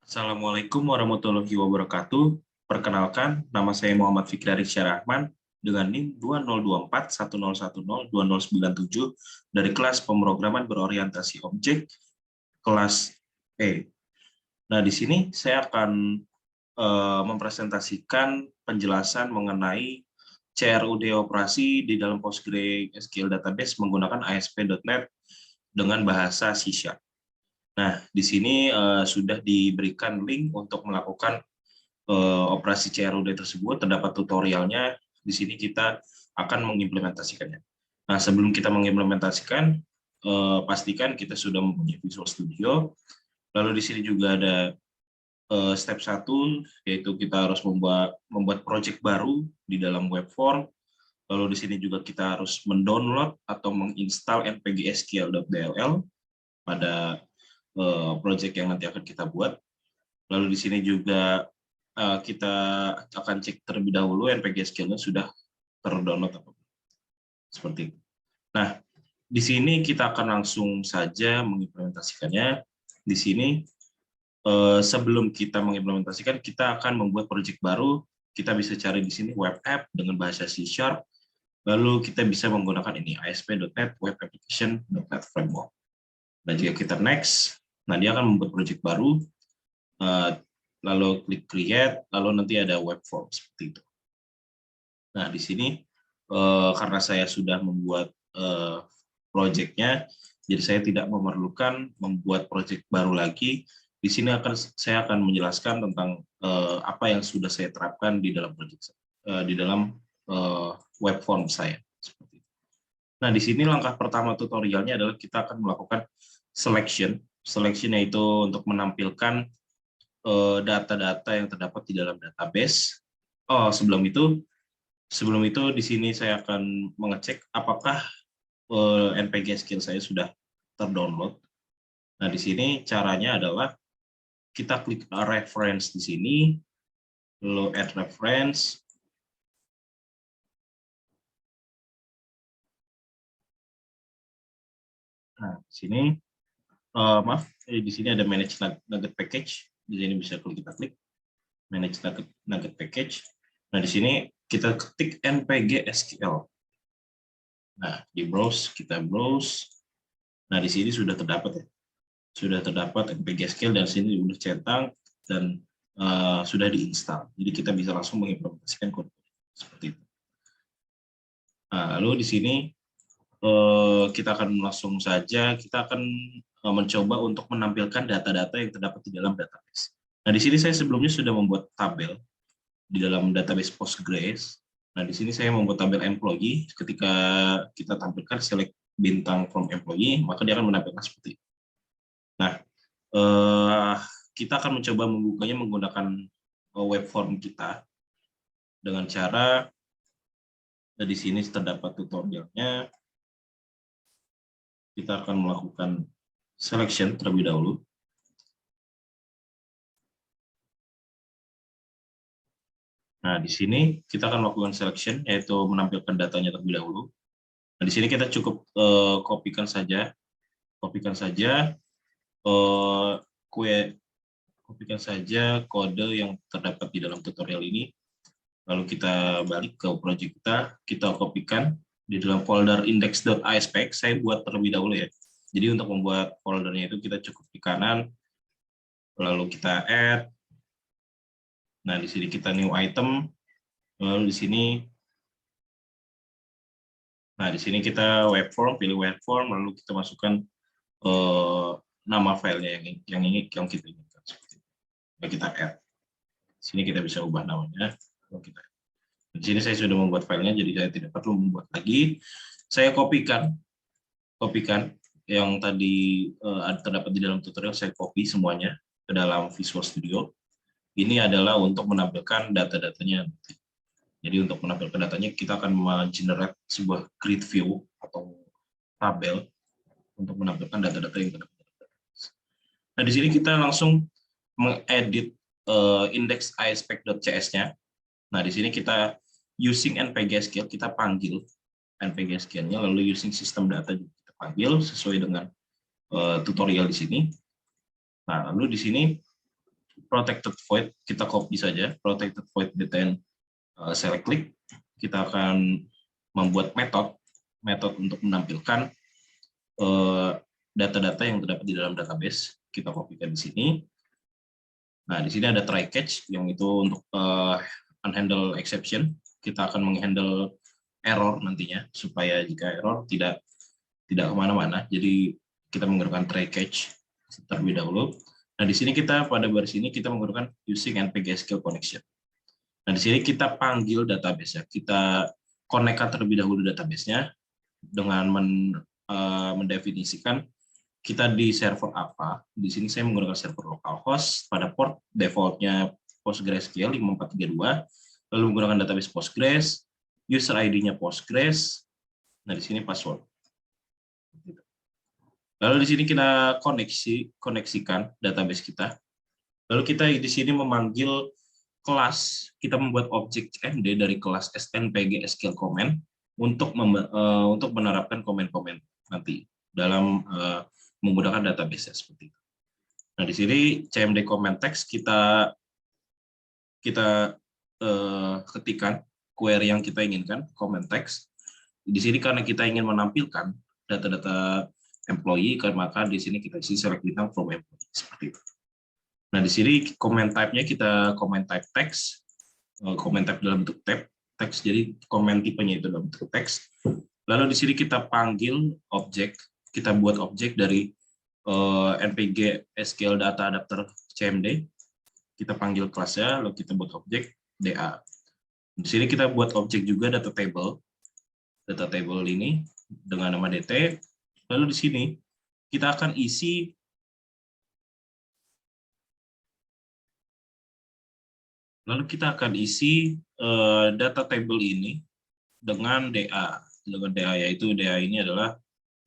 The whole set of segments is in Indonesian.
Assalamualaikum warahmatullahi wabarakatuh. Perkenalkan, nama saya Muhammad Fikri Arisya Rahman dengan NIM 202410102097 dari kelas pemrograman berorientasi objek kelas E. Nah, di sini saya akan mempresentasikan penjelasan mengenai CRUD operasi di dalam PostgreSQL database menggunakan ASP.NET dengan bahasa C#. Nah, di sini sudah diberikan link untuk melakukan operasi CRUD tersebut, terdapat tutorialnya. Di sini kita akan mengimplementasikannya. Nah, sebelum kita mengimplementasikan, pastikan kita sudah mempunyai Visual Studio. Lalu di sini juga ada step 1, yaitu kita harus membuat project baru di dalam web form. Lalu di sini juga kita harus mendownload atau menginstal npgsql.dll pada project yang nanti akan kita buat. Lalu di sini juga kita akan cek terlebih dahulu npgsql-nya sudah terdownload apa seperti itu. Nah, di sini kita akan langsung saja mengimplementasikannya. Di sini sebelum kita mengimplementasikan, kita akan membuat project baru. Kita bisa cari di sini web app dengan bahasa C#. Lalu kita bisa menggunakan ini ASP.NET Web Application.NET Framework. Dan jika kita next, nah dia akan membuat project baru. Lalu klik create, lalu nanti ada web form seperti itu. Nah, di sini karena saya sudah membuat project-nya, jadi saya tidak memerlukan membuat project baru lagi. Di sini saya akan menjelaskan tentang apa yang sudah saya terapkan di dalam project di dalam web form saya. Seperti itu. Nah, di sini langkah pertama tutorialnya adalah kita akan melakukan selection. Selection yaitu untuk menampilkan data-data yang terdapat di dalam database. Oh, sebelum itu di sini saya akan mengecek apakah npgsql saya sudah terdownload. Nah, di sini caranya adalah kita klik reference di sini, lalu add reference. Nah, di sini di sini ada manage nugget package. Di sini bisa kita klik manage nugget package. Nah, di sini kita ketik npgsql. Nah, di browse, kita browse. Nah, di sini sudah terdapat ya. Sudah terdapat npgsql dan sini sudah centang dan sudah diinstal. Jadi kita bisa langsung mengimplementasikan kode seperti itu. Nah, lalu di sini kita akan langsung saja kita akan mencoba untuk menampilkan data-data yang terdapat di dalam database. Nah, di sini saya sebelumnya sudah membuat tabel di dalam database Postgres. Nah, di sini saya membuat tabel employee. Ketika kita tampilkan select bintang from employee, maka dia akan menampilkan seperti itu. Nah, kita akan mencoba membukanya menggunakan web form kita dengan cara di sini terdapat tutorialnya. Kita akan melakukan selection terlebih dahulu. Nah, di sini kita akan melakukan selection, yaitu menampilkan datanya terlebih dahulu. Nah, di sini kita cukup kopikan saja kode yang terdapat di dalam tutorial ini. Lalu kita balik ke project kita kopikan di dalam folder index.aspx. Saya buat terlebih dahulu ya. Jadi untuk membuat foldernya itu kita cukup di kanan, lalu kita add. Nah, di sini kita new item, lalu di sini, nah di sini kita web form, pilih web form, lalu kita masukkan nama filenya yang kita inginkan. Lalu kita add. Di sini kita bisa ubah namanya. Lalu kita add. Di sini saya sudah membuat filenya, jadi saya tidak perlu membuat lagi. Saya kopikan yang tadi terdapat di dalam tutorial, saya copy semuanya ke dalam Visual Studio. Ini adalah untuk menampilkan data-datanya. Jadi untuk menampilkan datanya, kita akan mengenerate sebuah grid view atau tabel untuk menampilkan data-data yang terdapat. Nah, di sini kita langsung mengedit index aspect.cs-nya. Nah, di sini kita using npgsql, kita panggil npgsql-nya, lalu using system data juga kita panggil sesuai dengan tutorial di sini. Nah, lalu di sini protected void, kita copy saja protected void btn select click. Kita akan membuat metode untuk menampilkan data-data yang terdapat di dalam database. Kita kopikan di sini. Nah, di sini ada try catch yang itu untuk unhandle exception. Kita akan menghandle error nantinya supaya jika error tidak kemana-mana. Jadi kita menggunakan try catch terlebih dahulu. Nah, di sini kita pada baris ini kita menggunakan using npg SQL connection. Nah, di sini kita panggil database ya. Kita connect terlebih dahulu database-nya dengan mendefinisikan kita di server apa. Di sini saya menggunakan server localhost pada port defaultnya PostgreSQL 5432, lalu menggunakan database Postgres, user ID-nya Postgres. Nah, di sini password. Lalu di sini kita koneksikan database kita. Lalu kita di sini memanggil kelas, kita membuat objek CMD dari kelas snpg SQL comment untuk menerapkan komen-komen nanti dalam menggunakan database seperti itu. Nah, di sini CMD comment text kita ketikkan query yang kita inginkan, comment text. Di sini karena kita ingin menampilkan data-data employee, maka di sini kita isi select bintang from employee seperti itu. Nah, di sini comment type-nya kita comment type text, comment type dalam bentuk teks, jadi comment tipenya itu dalam bentuk teks. Lalu di sini kita panggil objek, kita buat objek dari npg SQL data adapter CMD. Kita panggil kelasnya, lalu kita buat objek DA. Di sini kita buat objek juga data table. Data table ini dengan nama DT. Lalu di sini kita akan isi data table ini dengan DA. Dengan DA, yaitu DA ini adalah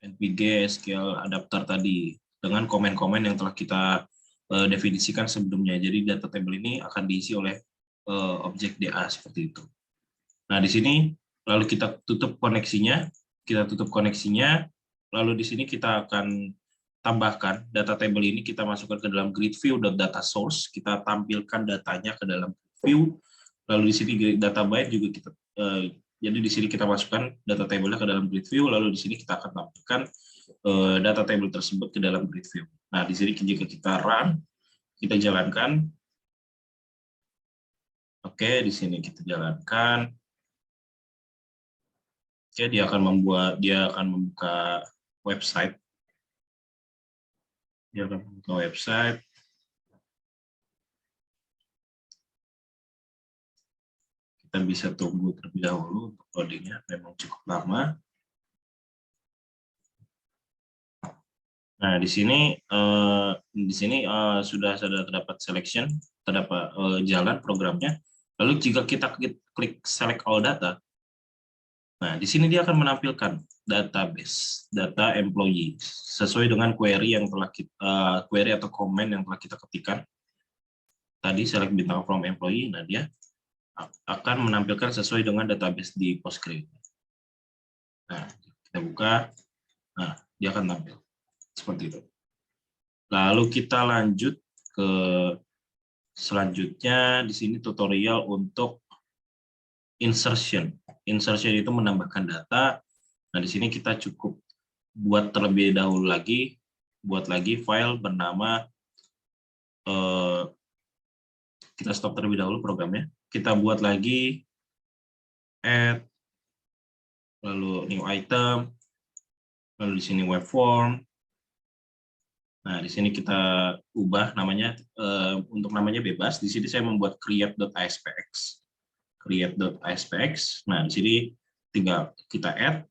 npg SQL adapter tadi dengan komen-komen yang telah kita definisikan sebelumnya. Jadi data table ini akan diisi oleh objek DA seperti itu. Nah, di sini lalu kita tutup koneksinya, lalu di sini kita akan tambahkan data table ini, kita masukkan ke dalam grid view.data source, kita tampilkan datanya ke dalam view. Lalu di sini data byte juga kita jadi di sini kita masukkan data table-nya ke dalam grid view, lalu di sini kita akan tampilkan data table tersebut ke dalam grid view. Nah, di sini jika kita run, kita jalankan. Oke, di sini kita jalankan. Oke, dia akan membuka website. Dia akan membuka website. Kita bisa tunggu terlebih dahulu untuk loadingnya, memang cukup lama. Nah, di sini sudah terdapat selection, terdapat jalan programnya. Lalu jika kita klik select all data, nah di sini dia akan menampilkan database, data employee sesuai dengan query yang telah query atau comment yang telah kita ketikkan. Tadi select bintang from employee, nah dia akan menampilkan sesuai dengan database di Postgres. Nah, kita buka, nah dia akan tampil seperti itu. Lalu kita lanjut ke selanjutnya. Di sini tutorial untuk insertion. Insertion itu menambahkan data. Nah, di sini kita cukup buat terlebih dahulu lagi, buat lagi file bernama, kita stop terlebih dahulu programnya. Kita buat lagi add, lalu new item, lalu di sini web form. Nah, di sini kita ubah namanya, untuk namanya bebas. Di sini saya membuat create.aspx. Create.aspx. Nah, di sini tinggal kita add.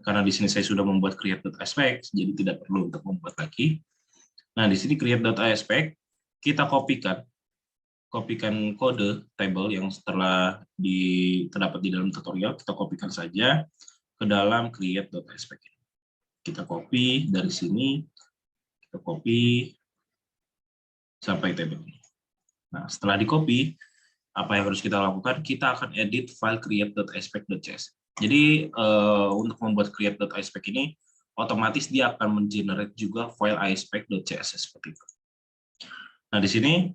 Karena di sini saya sudah membuat create.aspx, jadi tidak perlu untuk membuat lagi. Nah, di sini create.aspx, kita kopikan kode table yang terdapat di dalam tutorial, kita kopikan saja ke dalam create.aspx. Kita copy dari sini, kita copy sampai table ini. Nah, setelah di copy, apa yang harus kita lakukan? Kita akan edit file create.aspx.cs. Jadi untuk membuat create.aspx ini, otomatis dia akan mengenerate juga file aspx.css seperti itu. Nah, di sini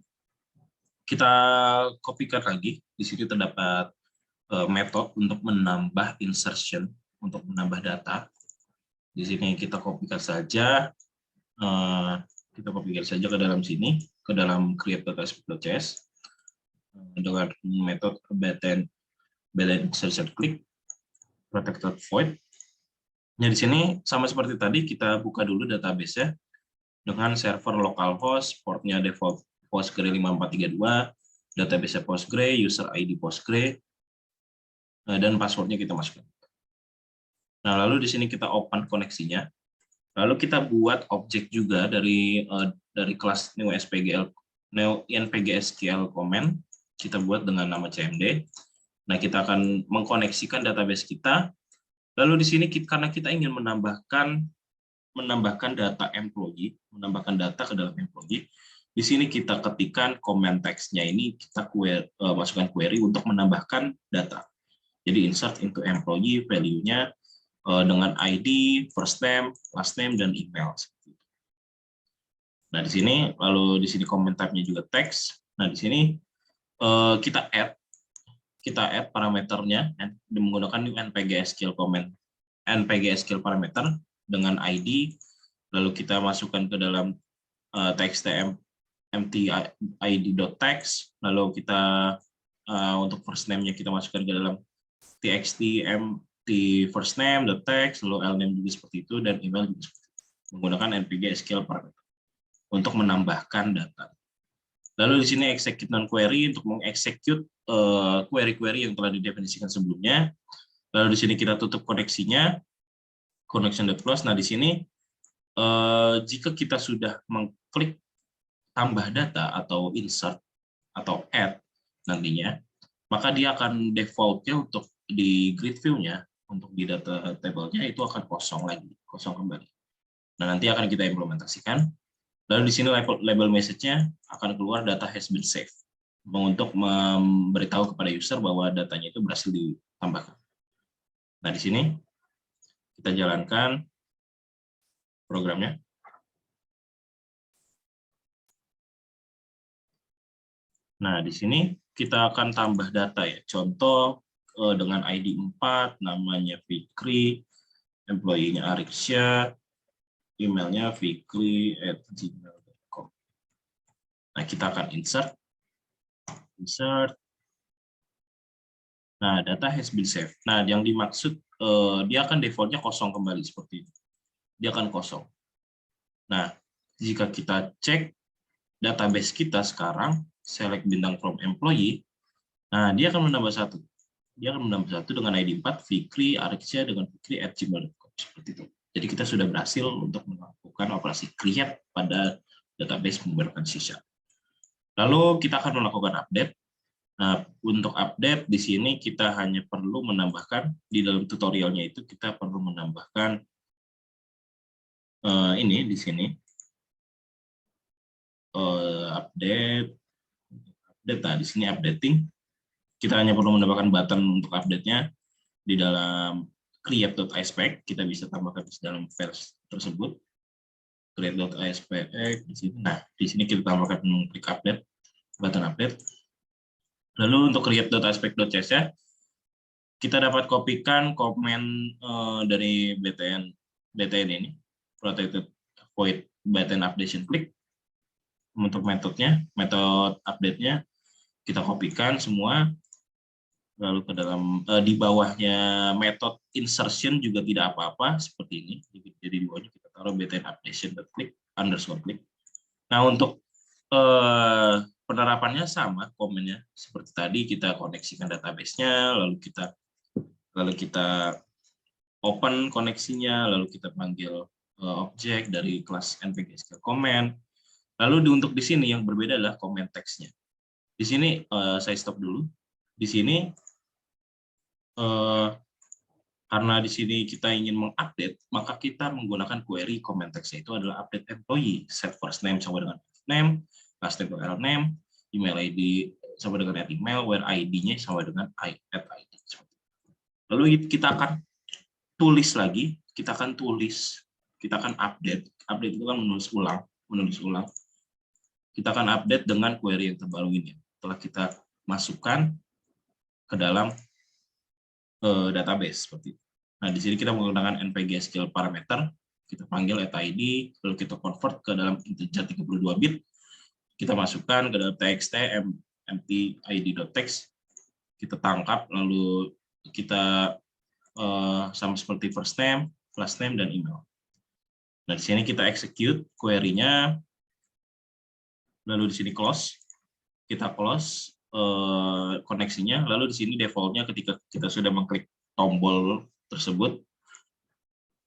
kita kopikan lagi. Di sini terdapat metode untuk menambah insertion, untuk menambah data. Di sini kita kopikan saja, ke dalam sini, ke dalam create.aspect.cs dengan metode btn insertion click protected void. Nah, di sini sama seperti tadi, kita buka dulu database-nya dengan server localhost, portnya default Postgre 5432, database Postgre, user ID Postgre, dan passwordnya kita masukkan. Nah, lalu di sini kita open koneksinya. Lalu kita buat objek juga dari kelas npg-SQL comment. Kita buat dengan nama cmd. Nah, kita akan mengkoneksikan database kita. Lalu di sini karena kita ingin menambahkan data employee, menambahkan data ke dalam employee, di sini kita ketikkan comment text-nya ini, kita masukkan query untuk menambahkan data. Jadi insert into employee, value-nya dengan ID, first name, last name, dan email. Nah, di sini, lalu di sini comment type-nya juga text. Nah, di sini kita add parameternya menggunakan npg-SQL comment, npg-SQL parameter dengan ID, lalu kita masukkan ke dalam txt empty id.text, lalu kita untuk first name-nya kita masukkan ke dalam txt empty first name .text, lalu lname juga seperti itu, dan email juga seperti itu, menggunakan npg-SQL parameter untuk menambahkan data. Lalu di sini execute non-query untuk mengexecute query-query yang telah didefinisikan sebelumnya. Lalu di sini kita tutup koneksinya, connection.close. Nah, di sini jika kita sudah mengklik tambah data atau insert atau add nantinya, maka dia akan default-nya untuk di grid view-nya, untuk di data table-nya itu akan kosong kembali. Nah, nanti akan kita implementasikan. Lalu di sini label message-nya akan keluar data has been saved, untuk memberitahu kepada user bahwa datanya itu berhasil ditambahkan. Nah, di sini kita jalankan programnya. Nah, di sini kita akan tambah data ya. Contoh dengan ID 4, namanya Fikri, employee-nya Ariksya, emailnya fikri@gmail.com. Nah, kita akan insert. Nah, data has been saved. Nah, yang dimaksud dia akan defaultnya kosong kembali seperti ini. Dia akan kosong. Nah, jika kita cek database kita sekarang, select bintang from employee, nah dia akan menambah satu. Dia akan menambah satu dengan ID 4, Fikri, Ariksya dengan fikri@gmail.com. Seperti itu. Jadi kita sudah berhasil untuk melakukan operasi create pada database menggunakan C#. Lalu kita akan melakukan update. Nah, untuk update di sini kita hanya perlu menambahkan, di dalam tutorialnya itu kita perlu menambahkan ini di sini update. Nah, di sini updating. Kita hanya perlu menambahkan button untuk update-nya di dalam create.aspect. Kita bisa tambahkan di dalam files tersebut. Create.aspect di sini. Nah, di sini kita tambahkan klik update, button update. Lalu untuk create.aspect.cs ya, kita dapat kopikan komen dari btn ini, protected void btn updation click. Untuk metode update-nya kita kopikan semua. Lalu ke dalam di bawahnya metode insertion juga tidak apa-apa seperti ini. Jadi di bawahnya kita taruh btn updation.click underscore click. Nah, untuk penerapannya sama komennya seperti tadi, kita koneksikan database-nya, lalu kita open koneksinya, lalu kita panggil objek dari kelas npg-SQL comment. Lalu untuk di sini yang berbeda adalah comment text-nya. Di sini saya stop dulu. Di sini karena di sini kita ingin mengupdate, maka kita menggunakan query comment text-nya itu adalah update employee, set first name sama dengan name, last name atau name, email ID sama dengan email, where ID-nya sama dengan @id. Lalu kita akan tulis lagi, kita akan update. Update itu kan menulis ulang. Kita akan update dengan query yang terbaru ini. telah kita masukkan ke dalam database seperti itu. Nah, di sini kita menggunakan NPG SQL parameter, kita panggil @id, lalu kita convert ke dalam integer 32 bit, kita masukkan ke dalam txt empty id.text, kita tangkap, lalu kita sama seperti first name, last name, dan email. Nah, di sini kita execute query-nya, lalu di sini close, kita close koneksinya, lalu di sini default-nya ketika kita sudah mengklik tombol tersebut,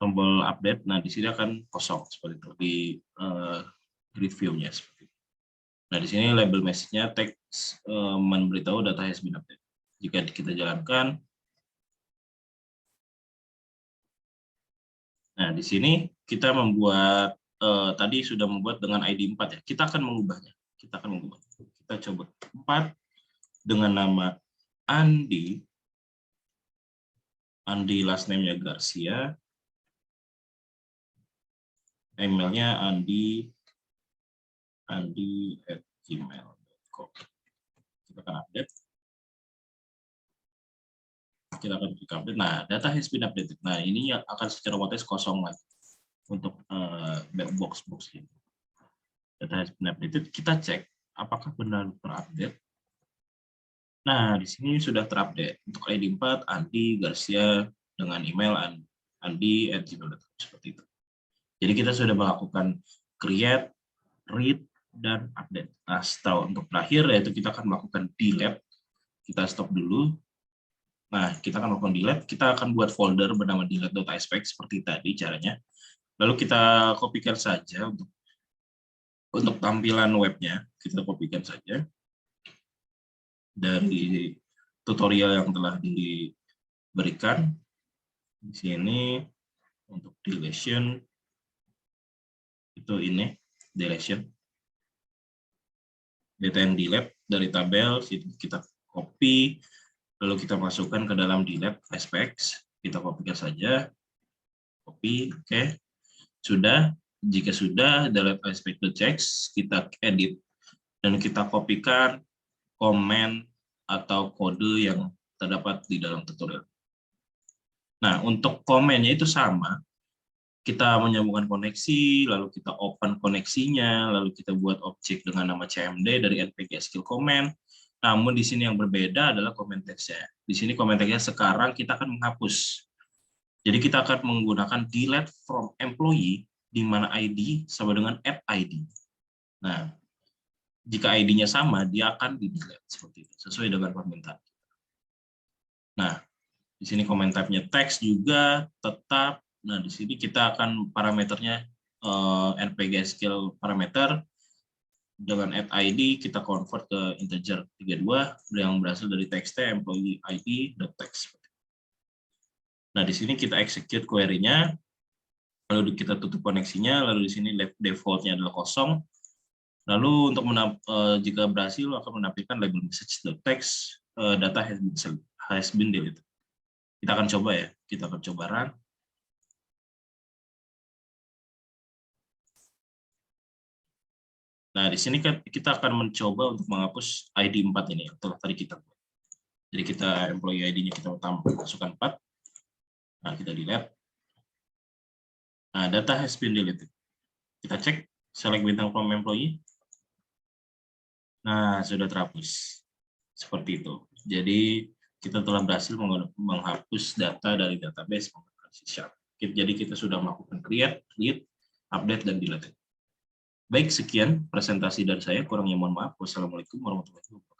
tombol update, nah di sini akan kosong seperti itu di review-nya seperti itu. Nah, di sini label message-nya teks memberitahu data has been updated. Jika kita jalankan, nah di sini kita membuat tadi sudah membuat dengan ID 4 ya. Kita akan mengubahnya. Kita coba 4 dengan nama Andi last name-nya Garcia, emailnya andi@gmail.com. Kita akan update. Kita akan klik update. Nah, data has been updated. Nah, ini akan secara otomatis kosong lagi untuk box ini. Data has been updated. Kita cek apakah benar terupdate. Nah, di sini sudah terupdate. Untuk ID 4, Andi Garcia dengan email andi@gmail.com seperti itu. Jadi kita sudah melakukan create, read, dan update. Nah, setelah untuk terakhir yaitu kita akan melakukan delete. Kita stop dulu. Nah, kita akan melakukan delete. Kita akan buat folder bernama delete.aspect seperti tadi caranya. Lalu kita kopikan saja untuk tampilan webnya. Kita kopikan saja dari tutorial yang telah diberikan di sini untuk deletion itu ini deletion data and delete dari tabel kita copy lalu kita masukkan ke dalam delete aspects, kita kopikan saja, copy, oke. Sudah, jika sudah delete aspect.text kita edit dan kita kopikan komen atau kode yang terdapat di dalam tutorial. Nah, untuk komennya itu sama. Kita menyambungkan koneksi, lalu kita open koneksinya, lalu kita buat objek dengan nama cmd dari npg skill comment. Namun di sini yang berbeda adalah comment text-nya. Di sini comment text-nya sekarang kita akan menghapus. Jadi kita akan menggunakan delete from employee di mana ID sama dengan @id. Nah, jika ID-nya sama, dia akan di-delete seperti itu, sesuai dengan permintaan. Nah, di sini comment type-nya teks juga tetap. Nah, di sini kita akan parameternya npg skill parameter dengan @id kita convert ke integer 32 yang berasal dari txt employee id.text. Nah, di sini kita execute query-nya, lalu kita tutup koneksinya, lalu di sini default-nya adalah kosong. Lalu untuk jika berhasil akan menampilkan label message.text data has been deleted. Kita akan coba ya, kita akan coba run. Nah, di sini kita akan mencoba untuk menghapus ID 4 ini yang telah tadi kita buat. Jadi kita employee ID-nya kita masukkan 4. Nah, kita delete. Nah, data has been deleted. Kita cek, select bintang from employee. Nah, sudah terhapus. Seperti itu. Jadi, kita telah berhasil menghapus data dari database menggunakan C#. Jadi, kita sudah melakukan create, read, update, dan delete. Baik, sekian presentasi dari saya. Kurangnya mohon maaf. Wassalamualaikum warahmatullahi wabarakatuh.